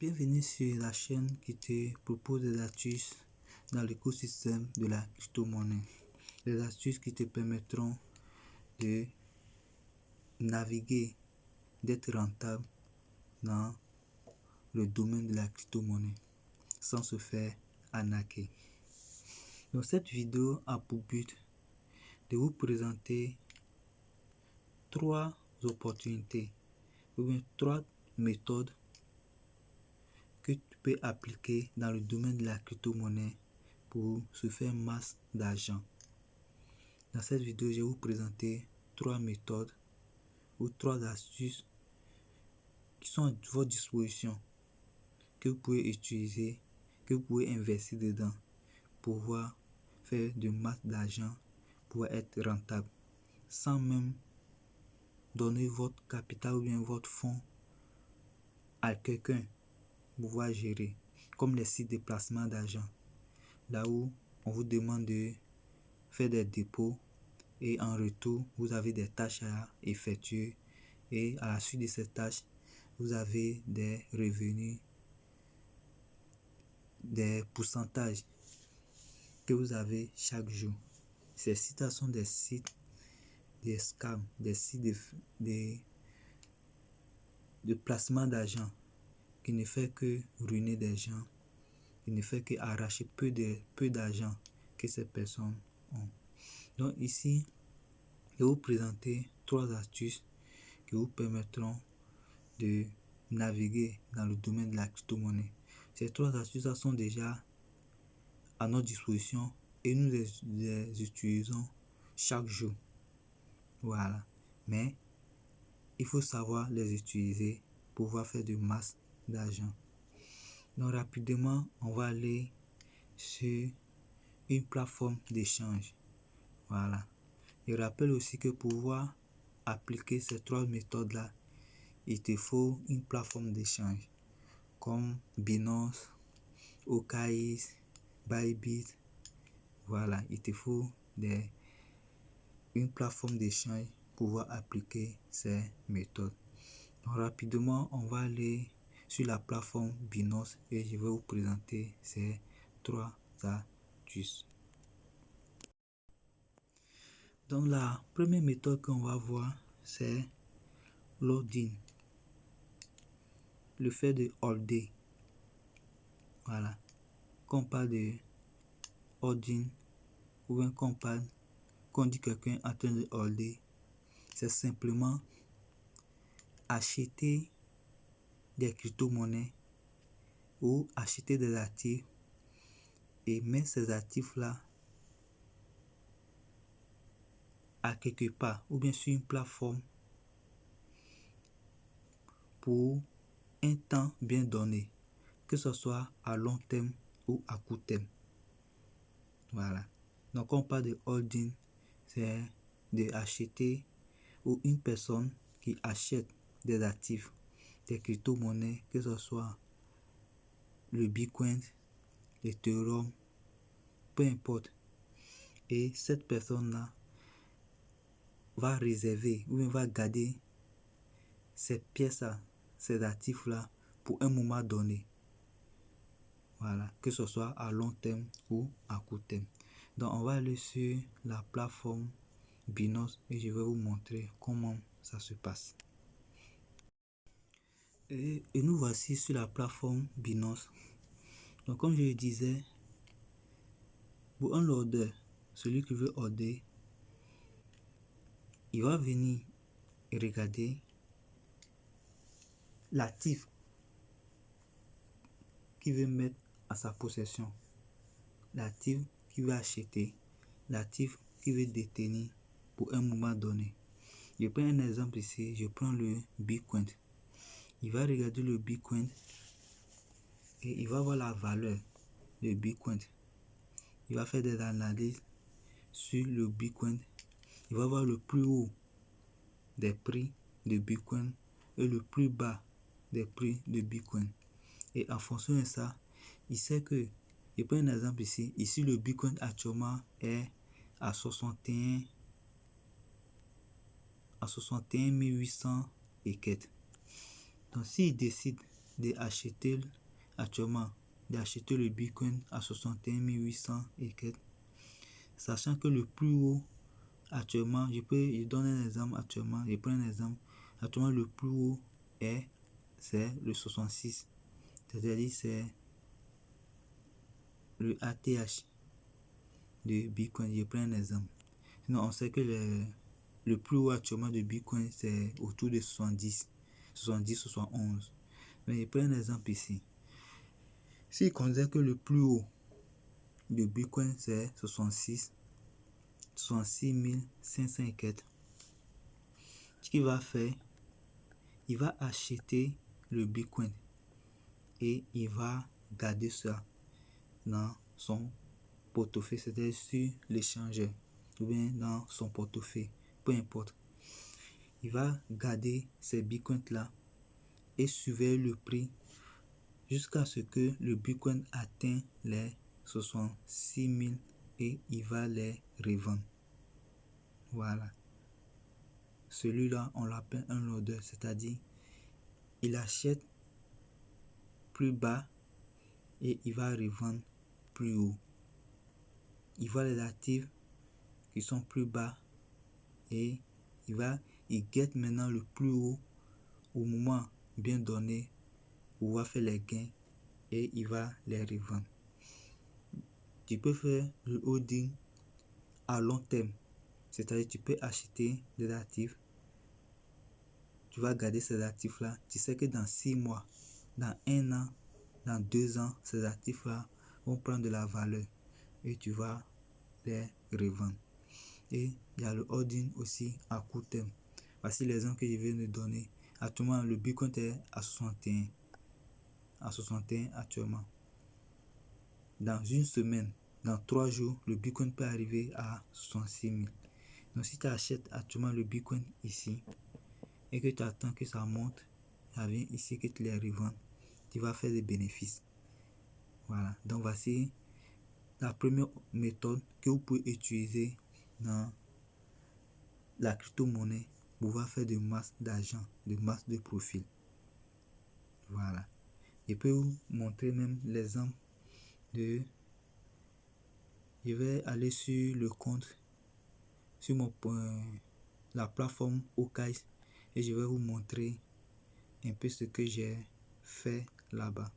Bienvenue sur la chaîne qui te propose des astuces dans l'écosystème de la crypto-monnaie. Des astuces qui te permettront de naviguer, d'être rentable dans le domaine de la crypto-monnaie sans se faire arnaquer. Donc cette vidéo a pour but de vous présenter trois opportunités ou bien trois méthodes que tu peux appliquer dans le domaine de la crypto-monnaie pour se faire masse d'argent. Dans cette vidéo, je vais vous présenter trois méthodes ou trois astuces qui sont à votre disposition, que vous pouvez utiliser, que vous pouvez investir dedans pour pouvoir faire de masse d'argent, pour être rentable, sans même donner votre capital ou bien votre fonds à quelqu'un pour pouvoir gérer, comme les sites de placement d'argent, là où on vous demande de faire des dépôts et en retour, vous avez des tâches à effectuer et à la suite de ces tâches, vous avez des revenus, des pourcentages que vous avez chaque jour. Ces sites sont des sites de scam, des sites de placement d'argent qui ne fait que ruiner des gens, qui ne fait que arracher peu d'argent que ces personnes ont. Donc ici, je vais vous présenter trois astuces qui vous permettront de naviguer dans le domaine de la crypto-monnaie. Ces trois astuces sont déjà à notre disposition et nous les utilisons chaque jour. Voilà. Mais il faut savoir les utiliser pour pouvoir faire de masse d'argent. Donc rapidement, on va aller sur une plateforme d'échange. Voilà. Je rappelle aussi que pour pouvoir appliquer ces trois méthodes-là, il te faut une plateforme d'échange comme Binance, OKX, Bybit. Voilà, il te faut une plateforme d'échange pour pouvoir appliquer ces méthodes. Donc rapidement, on va aller sur la plateforme Binance et je vais vous présenter ces trois astuces. Donc la première méthode qu'on va voir, c'est l'holding. Le fait de holder. Voilà. Quand on parle de holding ou bien qu'on dit quelqu'un en train de holder, c'est simplement acheter des crypto-monnaies ou acheter des actifs et mettre ces actifs-là à quelque part ou bien sur une plateforme pour un temps bien donné, que ce soit à long terme ou à court terme. Voilà. Donc quand on parle de holding, c'est d'acheter ou une personne qui achète des actifs, des crypto-monnaies, que ce soit le Bitcoin, l'Ethereum, peu importe. Et cette personne-là va réserver ou va garder ces pièces-là, ces actifs-là pour un moment donné. Voilà, que ce soit à long terme ou à court terme. Donc on va aller sur la plateforme Binance et je vais vous montrer comment ça se passe. Et nous voici sur la plateforme Binance. Donc comme je le disais, pour un order, celui qui veut order, il va venir et regarder l'actif qu'il veut mettre à sa possession, l'actif qu'il veut acheter, l'actif qu'il veut détenir pour un moment donné. Je prends un exemple ici, je prends le Bitcoin. Il va regarder le Bitcoin et il va voir la valeur du Bitcoin. Il va faire des analyses sur le Bitcoin. Il va voir le plus haut des prix de Bitcoin et le plus bas des prix de Bitcoin. Et en fonction de ça, il sait que, je prends un exemple ici, le Bitcoin actuellement est à 61 800 et quelques. Donc s'il décide d'acheter actuellement, d'acheter le Bitcoin à 61 800 et quelques, sachant que le plus haut actuellement, je donne un exemple actuellement, je prends un exemple, actuellement le plus haut c'est le 66, c'est-à-dire c'est le ATH de Bitcoin, je prends un exemple. Sinon, on sait que le plus haut actuellement de Bitcoin, c'est autour de 70, 71. Mais je prends un exemple ici. S'il considère que le plus haut de Bitcoin, c'est 66 500 et quelques, ce qu'il va faire, il va acheter le Bitcoin et il va garder ça dans son portefeuille, c'est-à-dire sur l'échangeur ou bien dans son portefeuille, peu importe. Il va garder ces Bitcoins là et surveiller le prix jusqu'à ce que le Bitcoin atteigne les 66 000 et il va les revendre. Voilà. Celui-là, on l'appelle un loader, c'est-à-dire il achète plus bas et il va revendre plus haut. Il voit les actifs qui sont plus bas et il guette maintenant le plus haut au moment bien donné où il va faire les gains et il va les revendre. Tu peux faire le holding à long terme, c'est-à-dire tu peux acheter des actifs, tu vas garder ces actifs là, tu sais que dans 6 mois, dans 1 an, dans 2 ans, ces actifs là vont prendre de la valeur et tu vas les revendre. Et il y a le holding aussi à court terme. Voici les exemples que je viens de donner. Actuellement, le Bitcoin est à 61. Actuellement. Dans une semaine, dans 3 jours, le Bitcoin peut arriver à 66 000. Donc si tu achètes actuellement le Bitcoin ici et que tu attends que ça monte, ça vient ici que tu les revends, tu vas faire des bénéfices. Voilà. Donc voici la première méthode que vous pouvez utiliser dans la crypto-monnaie pour pouvoir faire de masse d'argent, de masse de profit. Voilà. Je peux vous montrer même l'exemple de... Je vais aller sur le compte, sur la plateforme Okais et je vais vous montrer un peu ce que j'ai fait là-bas.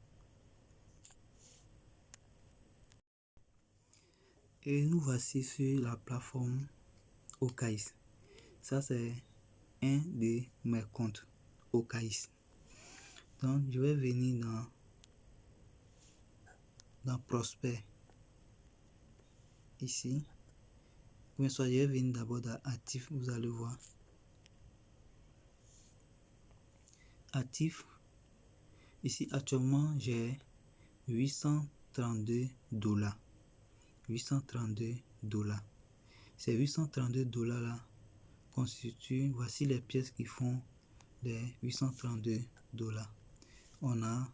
Et nous voici sur la plateforme Okais. Ça c'est un de mes comptes Okais. Donc je vais venir dans Prospect ici. Bien soit, je vais venir d'abord dans Actif, vous allez voir. Actif. Ici actuellement j'ai 832 $. 832 $. Ces 832 $ là constituent, voici les pièces qui font les 832 $. On a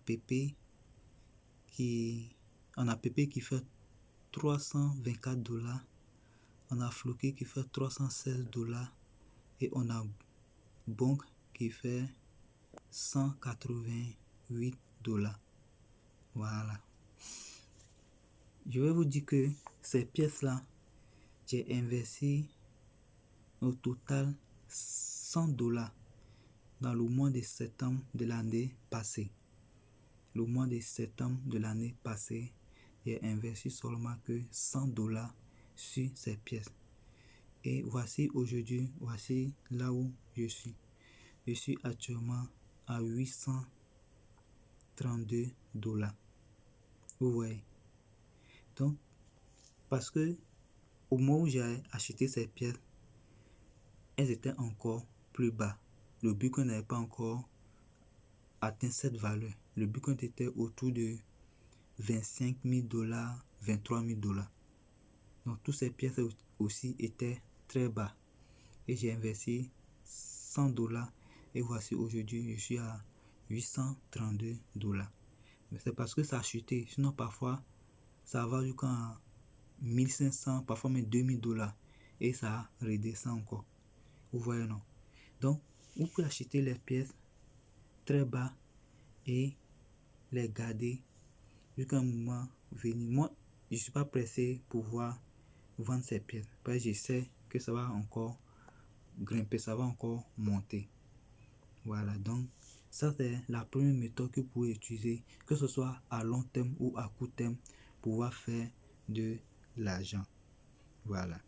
PP qui fait 324 $. On a Floki qui fait 316 $. Et on a Bonk qui fait 188 $. Voilà. Je vais vous dire que ces pièces-là, j'ai investi au total 100 $ dans le mois de septembre de l'année passée. Le mois de septembre de l'année passée, j'ai investi seulement que 100 $ sur ces pièces. Et voici aujourd'hui, voici là où je suis. Je suis actuellement à 832 $. Vous voyez. Donc, parce que au moment où j'ai acheté ces pièces, elles étaient encore plus bas. Le Bitcoin n'avait pas encore atteint cette valeur. Le Bitcoin était autour de 25 000 $, 23 000 $. Donc, toutes ces pièces aussi étaient très bas. Et j'ai investi 100 $ et voici aujourd'hui, je suis à 832 $. Mais c'est parce que ça a chuté. Sinon, parfois, ça va jusqu'à 1500, parfois même 2000 $ et ça redescend encore. Vous voyez, non? Donc, vous pouvez acheter les pièces très bas et les garder jusqu'à un moment venu. Moi, je ne suis pas pressé pour pouvoir vendre ces pièces parce que je sais que ça va encore grimper, ça va encore monter. Voilà, donc ça c'est la première méthode que vous pouvez utiliser, que ce soit à long terme ou à court terme, pour pouvoir faire de l'argent. Voilà.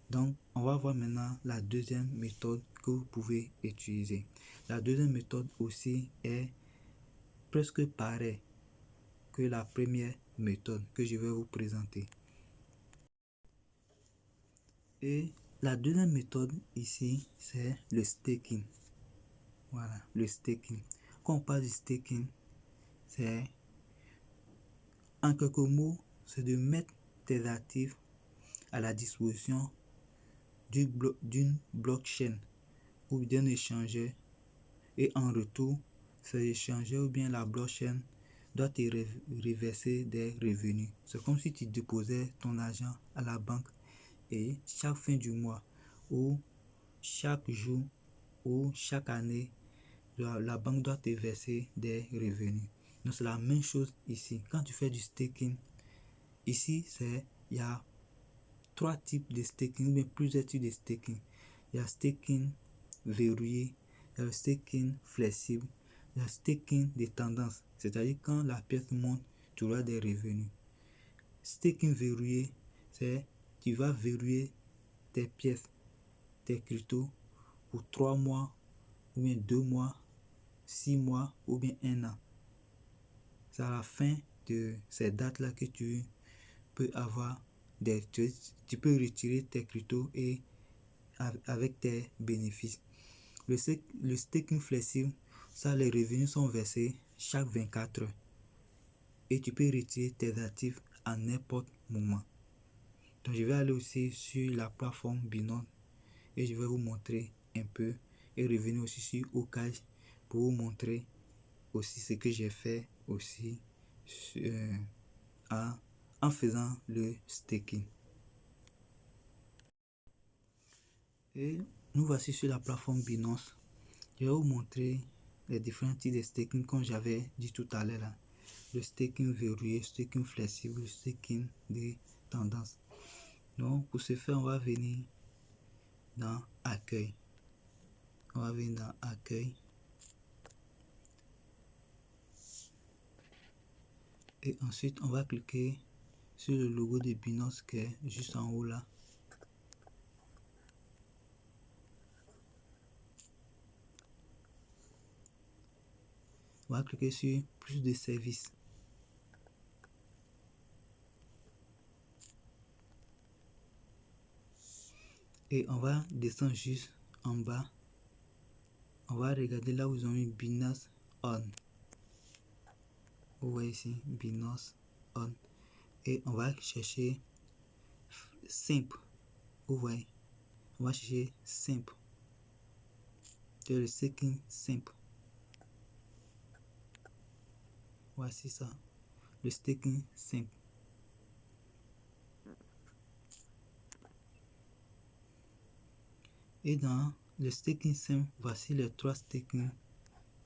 Donc, on va voir maintenant la deuxième méthode que vous pouvez utiliser. La deuxième méthode aussi est presque pareille que la première méthode que je vais vous présenter. Et la deuxième méthode ici, c'est le staking. Voilà, le staking. Quand on parle du staking, c'est en quelques mots, c'est de mettre tes actifs à la disposition d'une blockchain ou d'un échangeur, et en retour, cet échangeur ou bien la blockchain doit te reverser des revenus. C'est comme si tu déposais ton argent à la banque et chaque fin du mois ou chaque jour ou chaque année, la banque doit te verser des revenus. Donc c'est la même chose ici. Quand tu fais du staking, ici il y a trois types de staking, ou bien plusieurs types de staking. Il y a staking verrouillé, il y a le staking flexible, il y a staking de tendance, c'est-à-dire quand la pièce monte, tu auras des revenus. Staking verrouillé, c'est tu vas verrouiller tes pièces, tes cryptos pour 3 mois, ou bien 2 mois, 6 mois, ou bien 1 an. C'est à la fin de ces dates-là que tu peux avoir tu peux retirer tes cryptos et avec tes bénéfices. Le staking flexible, ça, les revenus sont versés chaque 24 heures et tu peux retirer tes actifs à n'importe moment. Donc je vais aller aussi sur la plateforme Binance et je vais vous montrer un peu et revenir aussi sur Okash pour vous montrer aussi ce que j'ai fait aussi en faisant le staking. Et nous voici sur la plateforme Binance. Je vais vous montrer les différents types de staking comme j'avais dit tout à l'heure. Le staking verrouillé, staking flexible, le staking de tendance. Donc pour ce faire, on va venir dans accueil. On va venir dans accueil. Et ensuite, on va cliquer sur le logo de Binance qui est juste en haut là. On va cliquer sur plus de services. Et on va descendre juste en bas. On va regarder là où ils ont mis Binance On. Vous voyez ici, Binance On. Et on va chercher simple. Vous voyez, on va chercher simple. C'est le staking simple. Voici ça, le staking simple. Et dans le staking simple, voici les trois stakings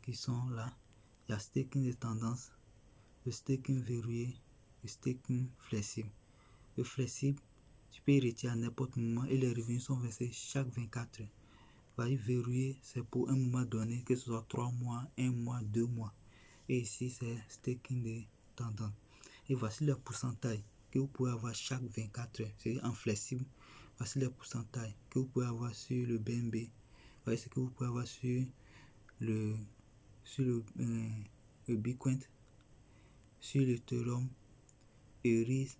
qui sont là. Il y a staking de tendance, le staking verrouillé, le staking flexible. Le flexible, tu peux y retirer à n'importe moment et les revenus sont versés chaque 24 heures. Voici verrouillé, c'est pour un moment donné, que ce soit 3 mois, 1 mois, 2 mois. Et ici, c'est staking de tendance. Et voici le pourcentage que vous pouvez avoir chaque 24 heures. C'est en flexible. Voici les pourcentages que vous pouvez avoir sur le BNB. Voici ce que vous pouvez avoir sur le Bitcoin, sur l'Ethereum, Eris.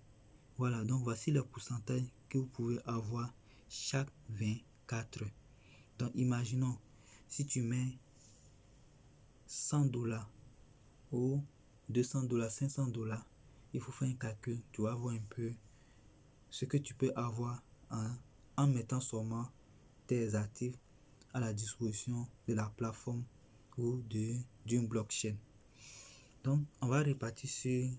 Voilà, donc voici le pourcentage que vous pouvez avoir chaque 24 heures. Donc imaginons, si tu mets 100 $ ou 200 $, 500 $, il faut faire un calcul. Tu vas voir un peu ce que tu peux avoir en mettant seulement tes actifs à la disposition de la plateforme ou d'une blockchain. Donc on va repartir sur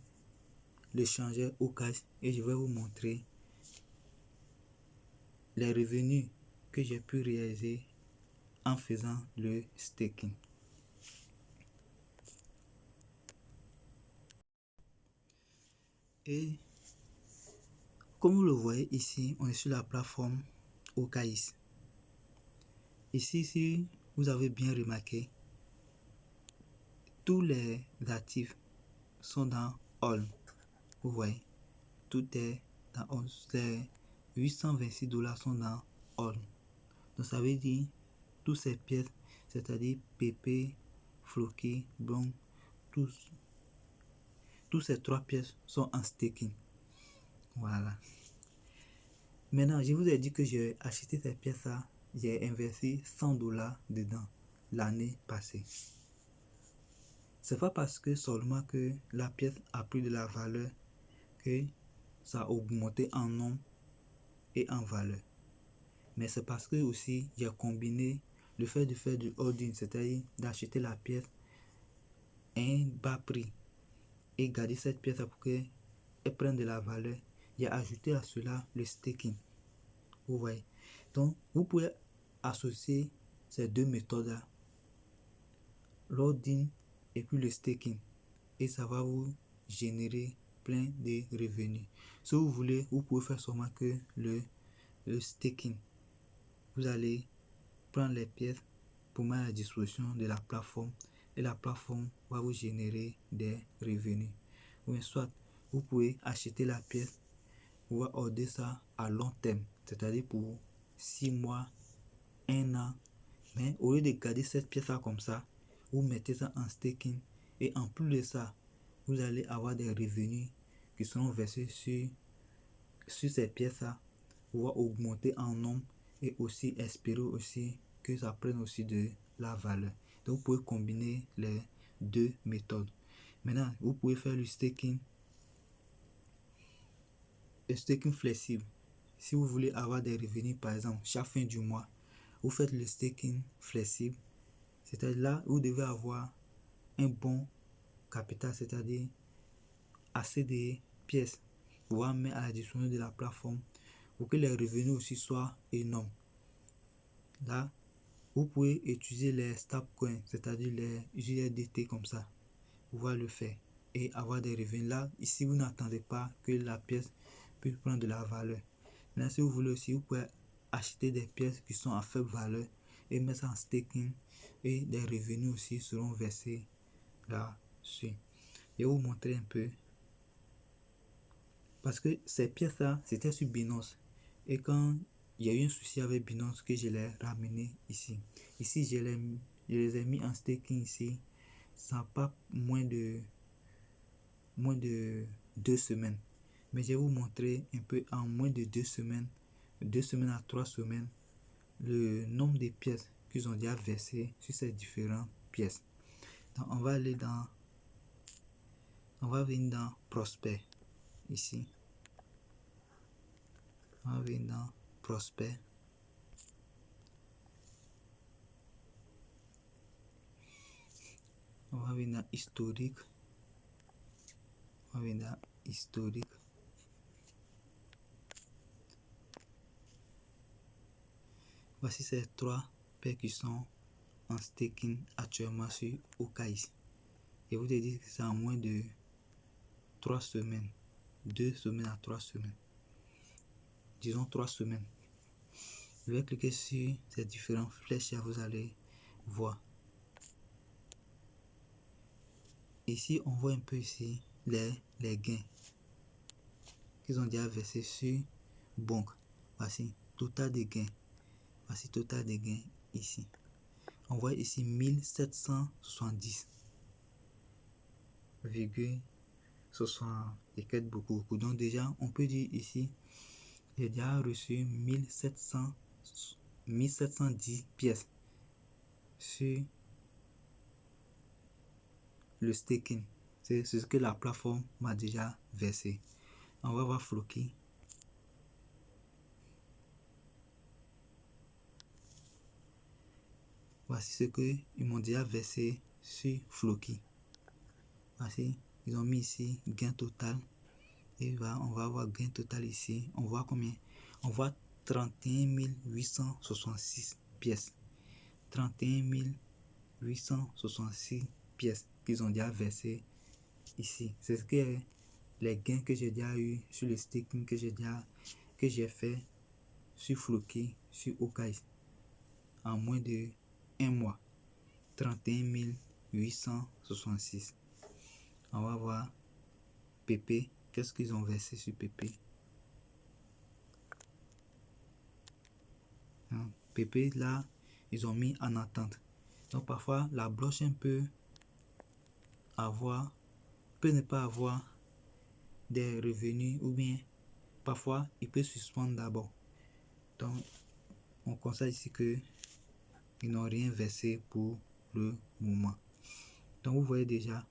l'échangeur Okash et je vais vous montrer les revenus que j'ai pu réaliser en faisant le staking. Et comme vous le voyez ici, on est sur la plateforme OKX. Ici, si vous avez bien remarqué, tous les actifs sont dans All. Vous voyez, tout est dans All. Les $826 sont dans All. Donc ça veut dire toutes ces pièces, c'est-à-dire PP, Floki, Blanc, tous ces trois pièces sont en staking. Voilà. Maintenant, je vous ai dit que j'ai acheté ces pièces-là, j'ai investi $100 dedans l'année passée. C'est pas parce que seulement que la pièce a pris de la valeur que ça a augmenté en nombre et en valeur. Mais c'est parce que aussi j'ai combiné le fait de faire du holding, c'est-à-dire d'acheter la pièce à un bas prix et garder cette pièce pour qu'elle prenne de la valeur. J'ai ajouté à cela le staking. Vous voyez. Donc, vous pouvez associer ces deux méthodes-là, l'holding et puis le staking. Et ça va vous générer plein de revenus. Si vous voulez, vous pouvez faire seulement que le staking. Vous allez prendre les pièces pour mettre à la disposition de la plateforme et la plateforme va vous générer des revenus. Ou soit vous pouvez acheter la pièce, vous va order ça à long terme, c'est-à-dire pour 6 mois, 1 an. Mais au lieu de garder cette pièce-là comme ça, vous mettez ça en staking et en plus de ça, vous allez avoir des revenus qui seront versés sur ces pièces-là, pour augmenter en nombre et aussi espérer aussi que ça prenne aussi de la valeur. Donc vous pouvez combiner les deux méthodes. Maintenant, vous pouvez faire le staking flexible. Si vous voulez avoir des revenus, par exemple, chaque fin du mois, vous faites le staking flexible. C'est-à-dire là, vous devez avoir un bon capital, c'est-à-dire assez de pièces pour pouvoir mettre à la disposition de la plateforme pour que les revenus aussi soient énormes. Là, vous pouvez utiliser les stablecoins, c'est-à-dire les USDT comme ça, pour pouvoir le faire et avoir des revenus. Là, ici, vous n'attendez pas que la pièce puisse prendre de la valeur. Là, si vous voulez aussi, vous pouvez acheter des pièces qui sont à faible valeur et mettre ça en staking et des revenus aussi seront versés là-dessus. Je vais vous montrer un peu. Parce que ces pièces-là, c'était sur Binance. Et quand il y a eu un souci avec Binance, que je les ai ramené ici. Ici, je les ai mis en staking ici. Ça n'a pas moins de 2 semaines. Mais je vais vous montrer un peu en moins de 2 semaines, 2 semaines à 3 semaines, le nombre de pièces qu'ils ont déjà versées sur ces différentes pièces. Donc, on va venir dans Prosper ici. On va venir dans Prosper. On va venir dans historique. On va venir dans historique. Voici ces 3 paires qui sont en staking actuellement sur OKX. Et vous avez dit que c'est en moins de 3 semaines. 2 semaines à 3 semaines. Disons 3 semaines. Je vais cliquer sur ces différentes flèches et vous allez voir. Ici, on voit un peu ici les gains qu'ils ont déjà versés sur Bonk. Voici total de gains. Voici total de gains ici. On voit ici 1770,60 et quelques beaucoup. Donc déjà, on peut dire ici, j'ai déjà reçu 1710 pièces sur le staking. C'est ce que la plateforme m'a déjà versé. On va voir Floki. Voici ce que ils m'ont déjà versé sur Floki. Voici, ils ont mis ici gain total. Et on va avoir gain total ici. On voit combien? On voit 31 866 pièces. 31 866 pièces qu'ils ont déjà versé ici. C'est ce qui est les gains que j'ai déjà eu sur le staking que j'ai fait sur Floki, sur Okai en moins de un mois. 31 866. On va voir PP. Qu'est-ce qu'ils ont versé sur PP? PP là, ils ont mis en attente. Donc parfois la blockchain peut ne pas avoir des revenus, ou bien parfois il peut suspendre d'abord. Donc on constate ici que ils n'ont rien versé pour le moment. Donc vous voyez déjà,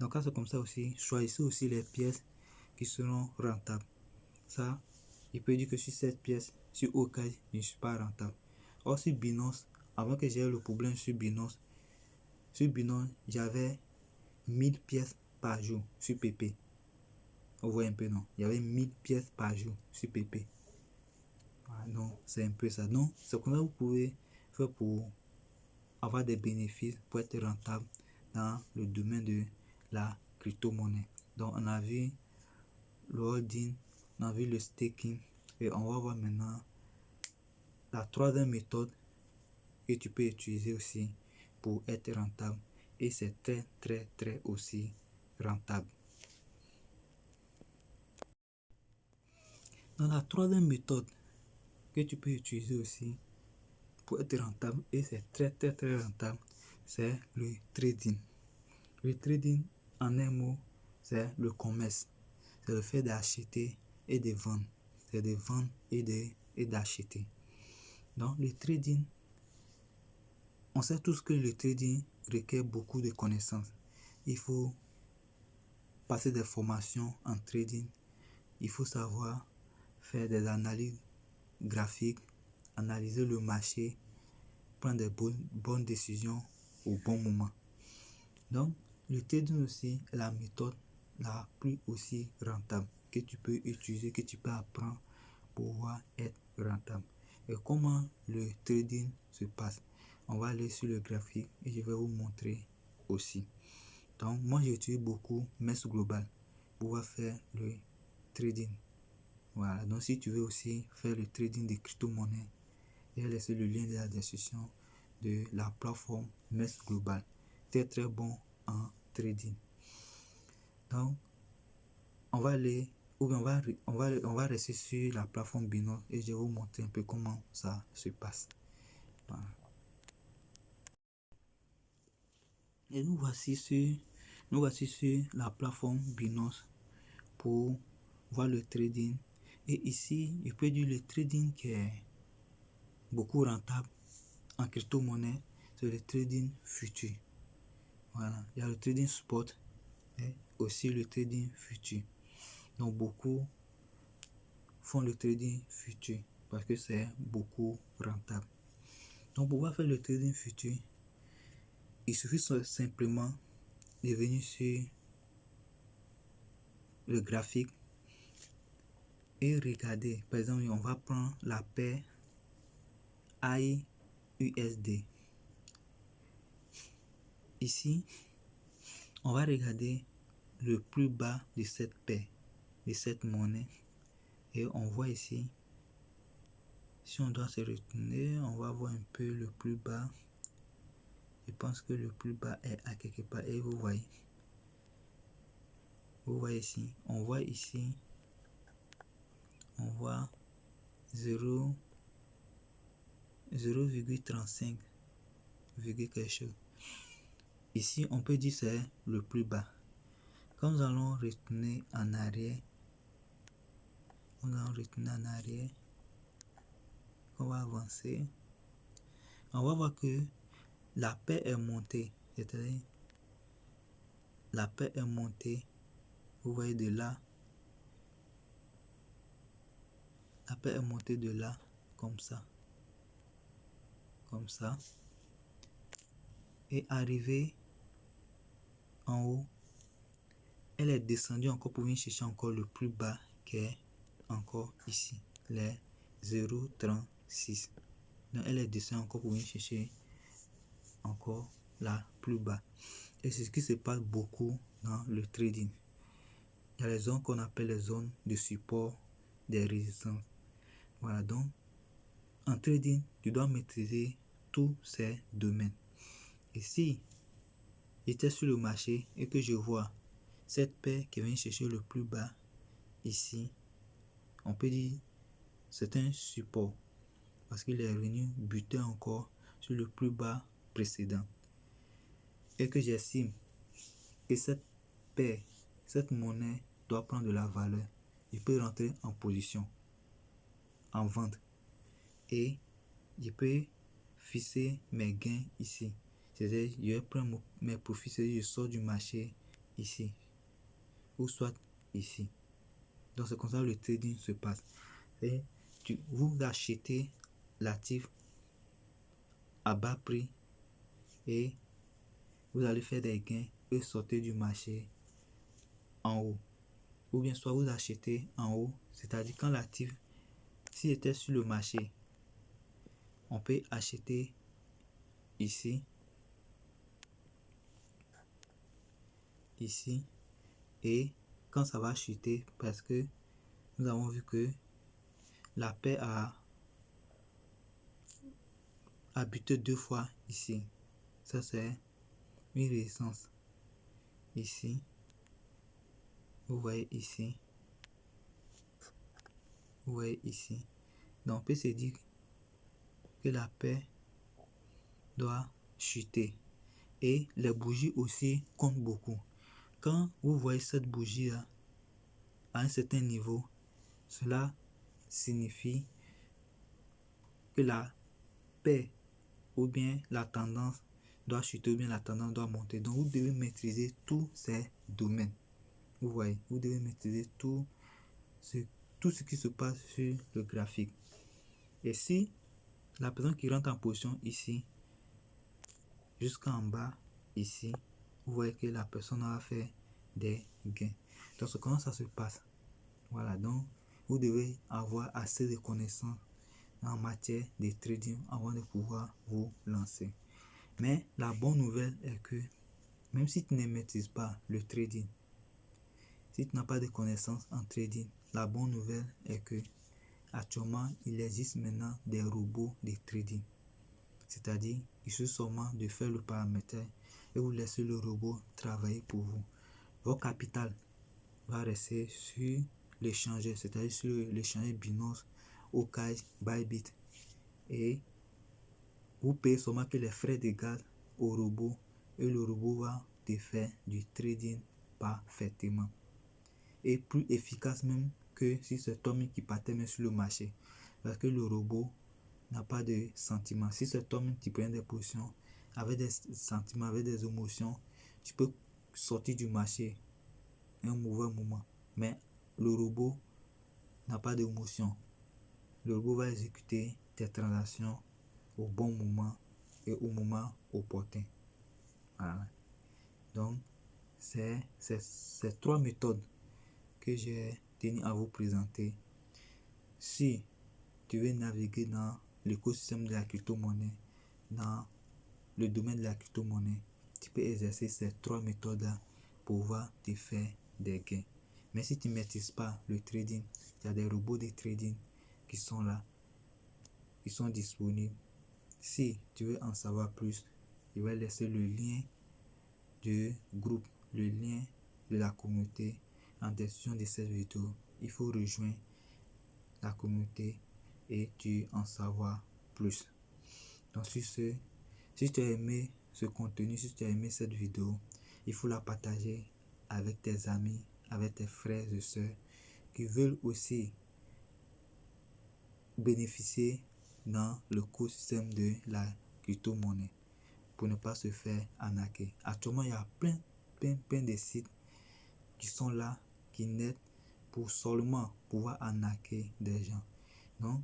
donc quand c'est comme ça aussi, choisissez aussi les pièces qui seront rentables. Ça, il peut dire que sur cette pièce, sur Okai, je ne suis pas rentable. Or sur Binance, avant que j'aie le problème sur Binance, j'avais 1000 pièces par jour sur PP. Vous voyez un peu, non? Il y avait 1000 pièces par jour sur PP. Non, c'est un peu ça. Non, c'est comme ça que vous pouvez faire pour avoir des bénéfices, pour être rentable dans le domaine de la crypto-monnaie. Donc, on a vu le holding, on a vu le staking, et on va voir maintenant la troisième méthode que tu peux utiliser aussi pour être rentable. Et c'est très aussi rentable. Dans la troisième méthode que tu peux utiliser aussi pour être rentable, et c'est très rentable, c'est le trading. Le trading, en un mot, c'est le commerce. C'est le fait d'acheter et de vendre. C'est de vendre et d'acheter. Donc le trading, on sait tous que le trading requiert beaucoup de connaissances. Il faut passer des formations en trading. Il faut savoir faire des analyses graphiques, analyser le marché, prendre des bonnes décisions au bon moment. Donc, le trading aussi est la méthode la plus aussi rentable que tu peux utiliser, que tu peux apprendre pour pouvoir être rentable. Et comment le trading se passe? On va aller sur le graphique et je vais vous montrer aussi. Donc, moi j'utilise beaucoup MES Global pour pouvoir faire le trading. Voilà, donc si tu veux aussi faire le trading de crypto-monnaies, j'ai laissé le lien de la description de la plateforme MES Global. Très bon en trading. Donc, on va aller, ou bien on va rester sur la plateforme Binance et je vais vous montrer un peu comment ça se passe. Voilà. Et nous voici sur la plateforme Binance pour voir le trading. Et ici, je peux dire le trading qui est beaucoup rentable en crypto-monnaie, c'est le trading futur. Voilà, il y a le trading spot et aussi le trading futur. Donc beaucoup font le trading futur parce que c'est beaucoup rentable. Donc pour pouvoir faire le trading futur, il suffit simplement de venir sur le graphique et regarder. Par exemple, on va prendre la paire AIUSD. Ici, on va regarder le plus bas de cette paire, de cette monnaie. Et on voit ici, si on doit se retourner, on va voir un peu le plus bas. Je pense que le plus bas est à quelque part. Et vous voyez ici, on voit 0,35 quelque chose. Ici, on peut dire c'est le plus bas. Quand nous allons retourner en arrière, on va avancer. On va voir que la paire est montée. C'est-à-dire, la paire est montée. Vous voyez de là. La paire est montée de là, comme ça. Comme ça. Et arrivée en haut, elle est descendue encore pour venir chercher encore le plus bas qui est encore ici, les 0,36. Donc elle est descendue encore pour venir chercher encore la plus bas. Et c'est ce qui se passe beaucoup dans le trading. il y a les zones qu'on appelle les zones de support des résistances. Voilà, donc en trading, tu dois maîtriser tous ces domaines. Et si j'étais sur le marché et que je vois cette paire qui vient chercher le plus bas ici, on peut dire c'est un support parce qu'il est venu buter encore sur le plus bas précédent et que j'estime que cette paire, cette monnaie doit prendre de la valeur. Je peux rentrer en position en vente et je peux fixer mes gains ici. C'est-à-dire je vais prendre mes profits, c'est-à-dire je sors du marché ici ou soit ici. Donc c'est comme ça que le trading se passe. Et vous achetez l'actif à bas prix et vous allez faire des gains et sortir du marché en haut. Ou bien soit vous achetez en haut, c'est-à-dire quand l'actif, s'il était sur le marché, on peut acheter ici, ici, et quand ça va chuter, parce que nous avons vu que la paire a buté 2 fois ici. Ça c'est une résistance. Ici, vous voyez ici, vous voyez ici. Donc on peut se dire que la paire doit chuter. Et les bougies aussi comptent beaucoup. Quand vous voyez cette bougie là à un certain niveau, cela signifie que la paire ou bien la tendance doit chuter ou bien la tendance doit monter. Donc vous devez maîtriser tous ces domaines. Vous voyez, vous devez maîtriser tout ce qui se passe sur le graphique. Et si la personne qui rentre en position ici jusqu'en bas ici, vous voyez que la personne va faire des gains. Donc comment ça se passe? Voilà, donc vous devez avoir assez de connaissances en matière de trading avant de pouvoir vous lancer. Mais la bonne nouvelle est que même si tu ne maîtrises pas le trading, si tu n'as pas de connaissances en trading, la bonne nouvelle est que actuellement il existe maintenant des robots de trading. C'est-à-dire, il suffit seulement de faire le paramétrage et vous laissez le robot travailler pour vous. Votre capital va rester sur l'échangeur, c'est-à-dire sur l'échangeur Binance, OKX, Bybit. Et vous payez seulement que les frais de garde au robot et le robot va te faire du trading parfaitement. Et plus efficace même que si c'est toi-même qui partais même sur le marché. Parce que le robot n'a pas de sentiments. Si c'est toi-même qui prends des positions avec des sentiments, avec des émotions, tu peux sortir du marché un mauvais moment. Mais le robot n'a pas d'émotion. Le robot va exécuter tes transactions au bon moment et au moment opportun. Voilà. Donc, c'est ces 3 méthodes que j'ai tenu à vous présenter. Si tu veux naviguer dans l'écosystème de la crypto-monnaie, dans le domaine de la crypto-monnaie, tu peux exercer ces 3 méthodes-là pour pouvoir te faire des gains. Mais si tu ne maîtrises pas le trading, il y a des robots de trading qui sont là, qui sont disponibles. Si tu veux en savoir plus, je vais laisser le lien du groupe, le lien de la communauté en description de cette vidéo. Il faut rejoindre la communauté et tu en savoir plus. Donc sur ce, si tu as aimé ce contenu, si tu as aimé cette vidéo, il faut la partager avec tes amis, avec tes frères et sœurs qui veulent aussi bénéficier dans l'écosystème de la crypto-monnaie pour ne pas se faire arnaquer. Actuellement, il y a plein de sites qui sont là, qui naissent pour seulement pouvoir arnaquer des gens. Donc,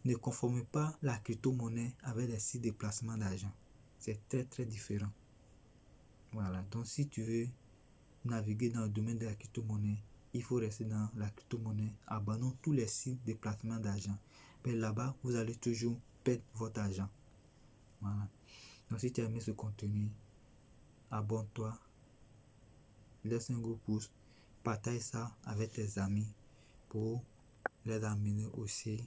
ne conformez pas la crypto-monnaie avec les sites de placement d'argent. C'est très différent. Voilà, donc si tu veux naviguer dans le domaine de la crypto-monnaie, il faut rester dans la crypto-monnaie. Abandonnez tous les sites de placement d'argent. Mais là-bas, vous allez toujours perdre votre argent. Voilà. Donc si tu as aimé ce contenu, abonne-toi, laisse un gros pouce partage ça avec tes amis pour les amener aussi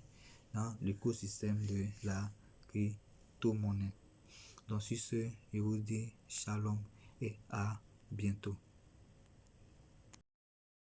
dans l'écosystème de la crypto-monnaie. Donc sur ce, je vous dis shalom et à bientôt.